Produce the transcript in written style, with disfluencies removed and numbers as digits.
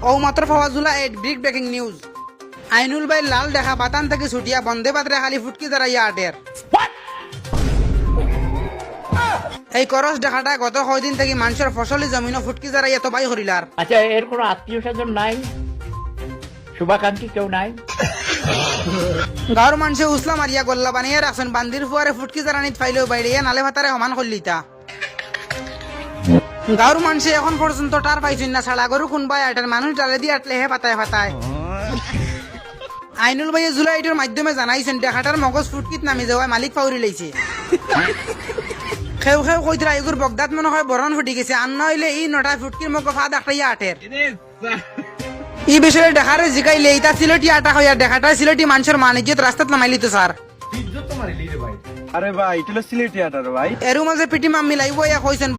ও মাত্র পাওয়া জুলা এড বিগ ব্রেকিং নিউজ আইনুল ভাই লাল দেখা বাতান থেকে ছুটিয়া বন্দে বাতরে খালি ফুটকি দাঁড়াইয়া আটের এই করস দেখাটা গত কয়দিন থেকে মানুষের ফসলি জমিনও ফুটকি দাঁড়াইয়া তো বাই হরিলার। আচ্ছা, এর কোনো আত্মীয় স্বজন নাই, শুভাকাঙ্ক্ষী কেউ নাই? গাঁর মানুষে উসলা মারিয়া গল্লা বানিয়ে রাখছেন বান্দির ফুয়ারে ফুটকি জারানিত ফাইলেও বাইরে নালে ভাতারে সমান করলিতা। গাঁর মানুষে এখন পর্যন্ত টার পাইছেন না, ছাড়া গরু কোনবাই আটার মানুষ ডালে দিয়ে আটলে হে পাতায় পাতায়। আইনুল ভাইয়ে জুলাইটের মাধ্যমে জানাইছেন দেখাটার মগজ ফুটকিত নামি যাওয়ায় মালিক পাউরি লাইছে। খেউ খেউ কইতরা এগুর বগদাত মনে হয় বরণ ফুটি গেছে, আর নইলে ই নটায় ফুটকির মগ ফা দেখাইয়া আটের। এই বিষয়ে দেখারে জিকাইলে ইতা সিলেটি আটা হইয়া দেখাটা সিলেটি মানুষের মানিজ্যত রাস্তাত নামাইলি তো স্যার। আরে ভাই এটা সিলেটি আটার ভাই। এর মাঝে পিটি মাম্মি লাইব কইছেন